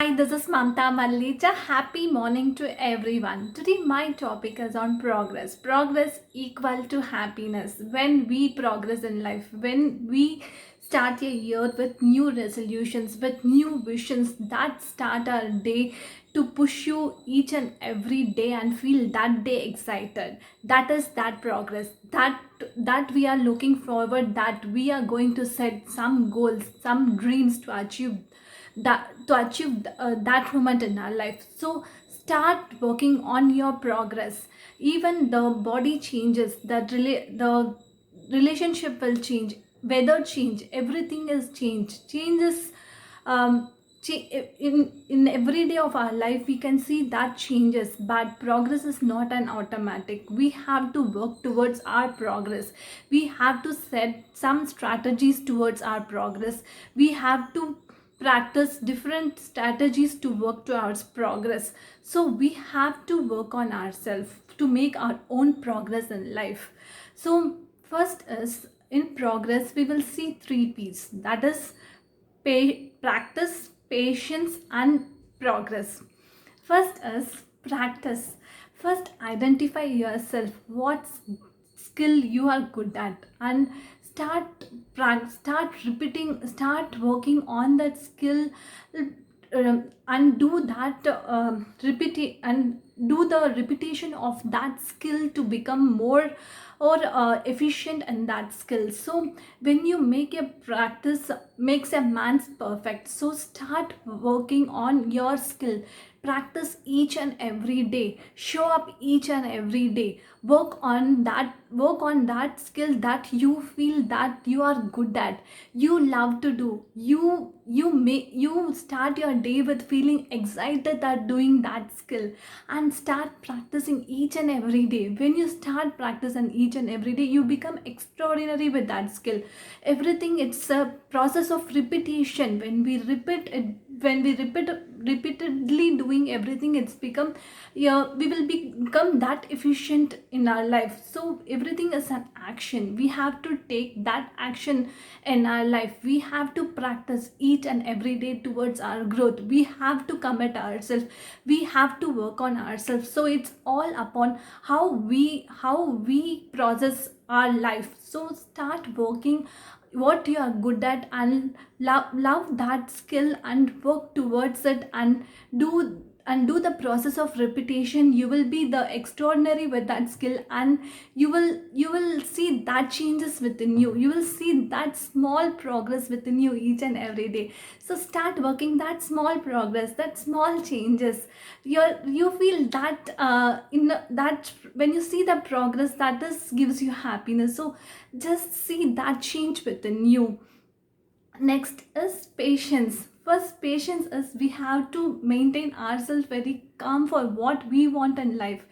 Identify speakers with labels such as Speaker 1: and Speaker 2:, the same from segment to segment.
Speaker 1: Hi, this is Mamta Mallija. Happy morning to everyone. Today, my topic is on progress. Progress equal to happiness. When we progress in life, when we start a year with new resolutions, with new visions that start our day to push you each and every day and feel that day excited. That is that progress. That we are looking forward. That we are going to set some goals, some dreams to achieve that moment in our life. So start working on your progress. Even the body changes, the relationship will change, weather change, everything is changes. um, in every day of our life we can see that changes, but progress is not an automatic. We have to work towards our progress. We have to set some strategies towards our progress. We have to practice different strategies to work towards progress. So we have to work on ourselves to make our own progress in life. So first is, in progress we will see three P's, that is practice, patience and progress. First is practice. First identify yourself, what skill you are good at, and start repeating, start working on that skill. And do that repeat and do the repetition of that skill to become more or efficient in that skill. So when you make a practice makes a man's perfect, so start working on your skill. Practice each and every day, show up each and every day, work on that skill that you feel that you are good at, you love to do. You start your day with feeling excited at doing that skill, and start practicing each and every day. When you start practicing each and every day, you become extraordinary with that skill. Everything, it's a process of repetition. When we repeat it, when we repeatedly doing everything, it's become, yeah, we will become that efficient in our life. So everything is an action. We have to take that action in our life. We have to practice each and every day towards our growth. We have to commit ourselves, we have to work on ourselves. So it's all upon how we process our life. So start working what you are good at, and love that skill and work towards it, and do the process of repetition. You will be the extraordinary with that skill, and you will see that changes within you. You will see that small progress within you each and every day. So start working that small progress, that small changes. You feel that that when you see the progress, that is gives you happiness. So just see that change within you. Next is patience. First, patience is, we have to maintain ourselves very calm for what we want in life.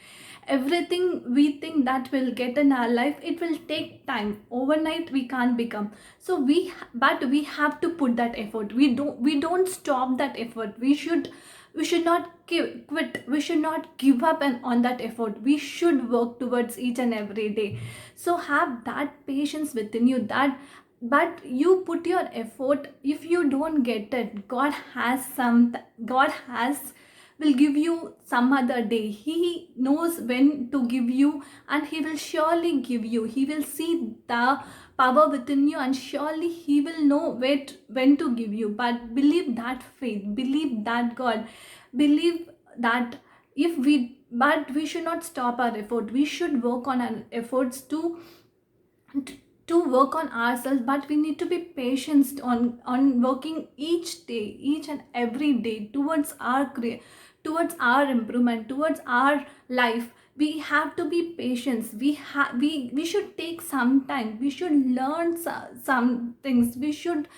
Speaker 1: Everything we think that will get in our life, it will take time. Overnight we can't become. So but we have to put that effort. We don't stop that effort. We should not quit. We should not give up on that effort. We should work towards each and every day. So have that patience within you, that but you put your effort. If you don't get it, God has will give you some other day. He knows when to give you, and he will surely give you. He will see the power within you, and surely he will know when to give you. But believe that faith, believe that God, believe that if we but we should not stop our effort. We should work on our efforts to work on ourselves, but we need to be patient on working each day, each and every day towards towards our improvement, towards our life. We have to be patient. We should take some time. We should learn some things. We should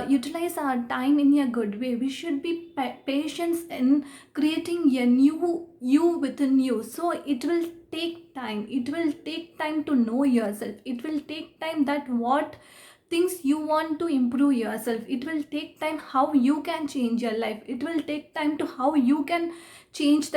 Speaker 1: utilize our time in a good way. We should be patient in creating a new you within you. So it will take time. It will take time to know yourself. It will take time that what things you want to improve yourself. It will take time how you can change your life. It will take time to how you can change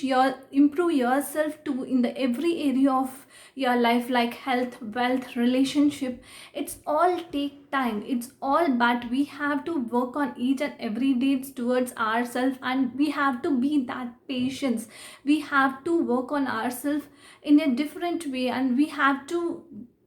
Speaker 1: your improve yourself to in the every area of your life, like health, wealth, relationship. It's all take time, it's all, but we have to work on each and every day towards ourselves, and we have to be that patience. We have to work on ourselves in a different way, and we have to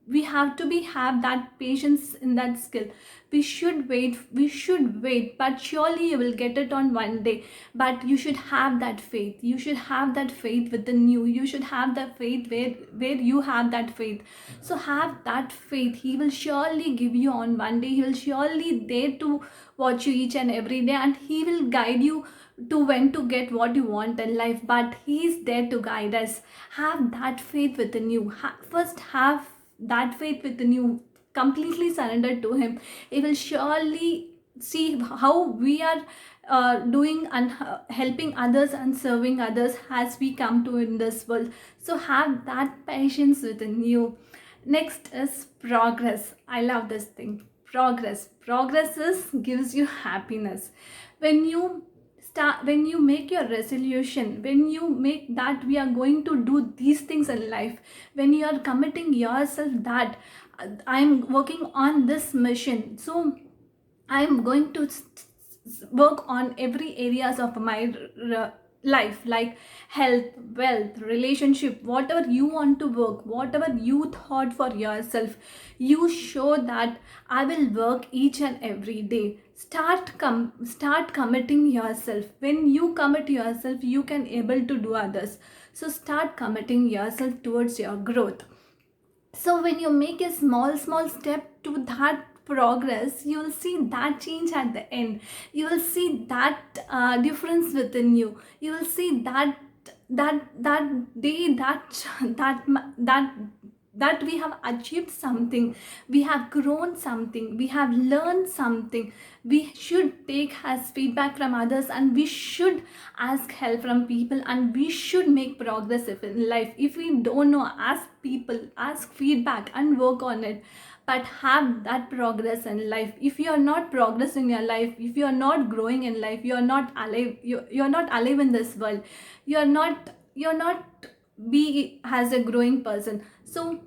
Speaker 1: be have that patience in that skill. We should wait, but surely you will get it on one day. But you should have that faith. You should have that faith within you. You should have that faith where you have that faith. So have that faith. He will surely give you on one day. He will surely there to watch you each and every day, and he will guide you to when to get what you want in life. But he is there to guide us. Have that faith within you. First have that faith within you, completely surrendered to him. He will surely see how we are doing and helping others and serving others as we come to in this world. So have that patience within you. Next is progress. I love this thing. Progress is gives you happiness. When you when you make your resolution, when you make that we are going to do these things in life, when you are committing yourself that I'm working on this mission, so I'm going to work on every areas of my life, like health, wealth, relationship, whatever you want to work, whatever you thought for yourself, you show that I will work each and every day. Start committing yourself. When you commit yourself, you can able to do others. So start committing yourself towards your growth. So when you make a small step to that progress, you will see that change at the end. You will see that difference within you. You will see that day, that that that we have achieved something, we have grown something, we have learned something. We should take as feedback from others, and we should ask help from people, and we should make progress if in life. If we don't know, ask people, ask feedback and work on it. But have that progress in life. If you are not progressing in your life, if you are not growing in life, you are not alive. You're not alive in this world. You're not be as a growing person. So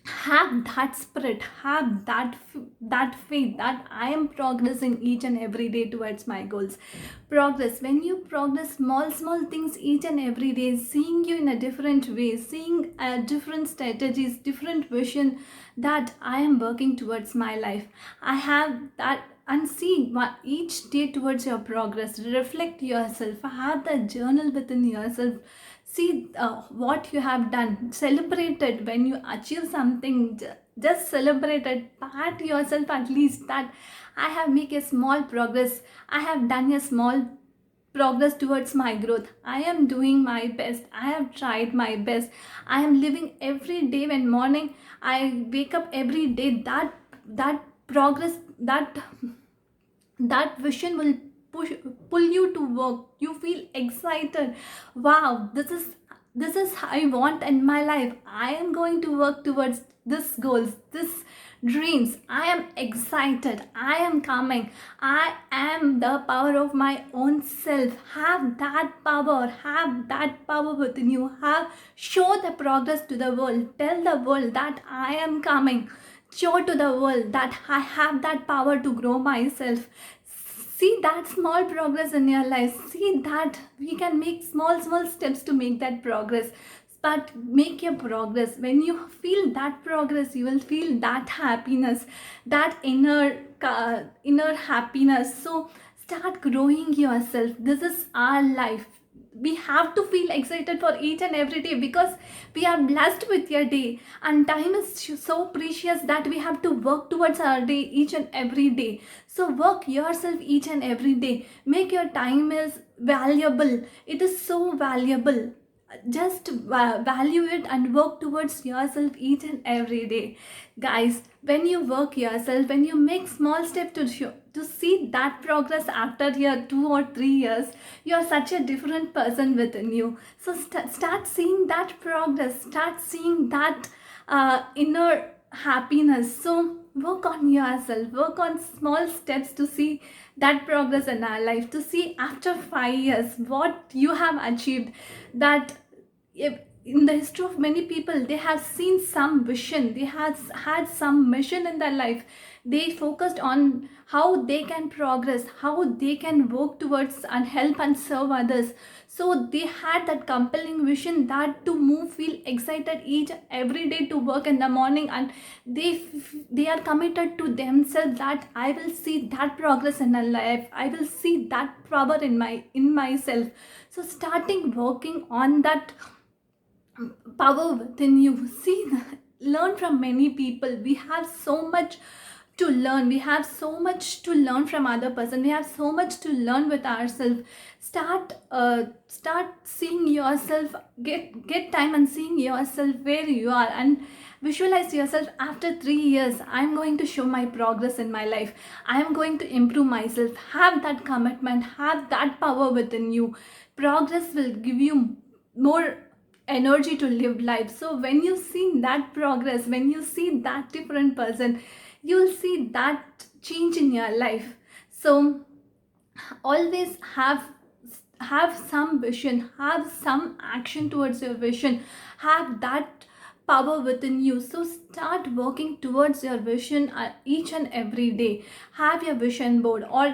Speaker 1: have that spirit, have that faith that I am progressing each and every day towards my goals. Progress, when you progress small things each and every day, seeing you in a different way, seeing different strategies, different vision, that I am working towards my life. I have that, and see each day towards your progress. Reflect yourself, have that journal within yourself. See what you have done, celebrate it. When you achieve something, just celebrate it, pat yourself at least that I have make a small progress, I have done a small progress towards my growth. I am doing my best, I have tried my best, I am living every day. When morning I wake up every day, that progress, that vision will pull you to work. You feel excited. Wow, this is I want in my life. I am going to work towards this goals, this dreams. I am excited, I am coming. I am the power of my own self. Have that power within you. Have Show the progress to the world. Tell the world that I am coming. Show to the world that I have that power to grow myself. See that small progress in your life. See that we can make small steps to make that progress. But make your progress. When you feel that progress, you will feel that happiness, that inner happiness. So start growing yourself. This is our life. We have to feel excited for each and every day, because we are blessed with your day, and time is so precious that we have to work towards our day each and every day. So work yourself each and every day. Make your time is valuable. It is so valuable. Just value it and work towards yourself each and every day. Guys, when you work yourself, when you make small steps to see that progress after your 2 or 3 years, you are such a different person within you. So start seeing that progress, start seeing that inner happiness. So work on yourself, work on small steps to see that progress in our life, to see after 5 years what you have achieved. That if in the history of many people, they have seen some vision, they have had some mission in their life. They focused on how they can progress, how they can work towards and help and serve others. So they had that compelling vision, that to move, feel excited each every day to work in the morning, and they are committed to themselves that I will see that progress in my life, I will see that power in myself. So starting working on that power within you. See, learn from many people. We have so much to learn. We have so much to learn from other person. We have so much to learn with ourselves. Start seeing yourself. Get time and seeing yourself where you are, and visualize yourself after 3 years. I'm going to show my progress in my life. I am going to improve myself. Have that commitment. Have that power within you. Progress will give you more energy to live life. So when you see that progress, when you see that different person, you'll see that change in your life. So always have some vision, have some action towards your vision, have that power within you. So start working towards your vision each and every day. Have your vision board, or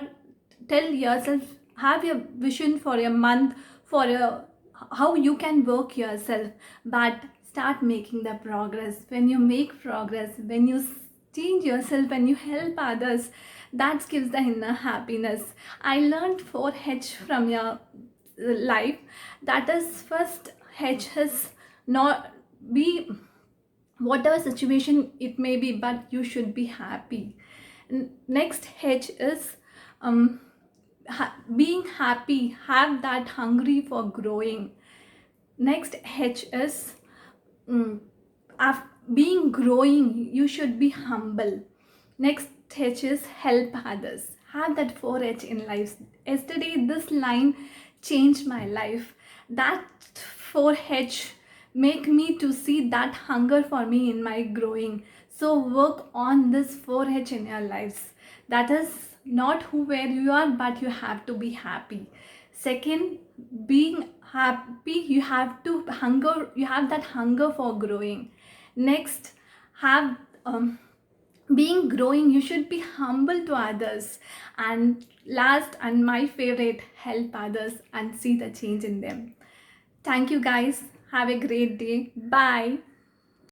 Speaker 1: tell yourself, have your vision for a month, for a how you can work yourself. But start making the progress. When you make progress, when you change yourself, when you help others, that gives the inner happiness. I learned 4H from your life. That is, first H is not be whatever situation it may be, but you should be happy. Next H is being happy, have that hungry for growing. Next H is being growing, you should be humble. Next H is help others. Have that 4H in life. Yesterday this line changed my life. That 4H make me to see that hunger for me in my growing. So work on this 4H in your lives. That is not who where you are, but you have to be happy. Second, being happy, you have to hunger, you have that hunger for growing. Next, have being growing, you should be humble to others. And last, and my favorite, help others and see the change in them. Thank you guys. Have a great day. Bye.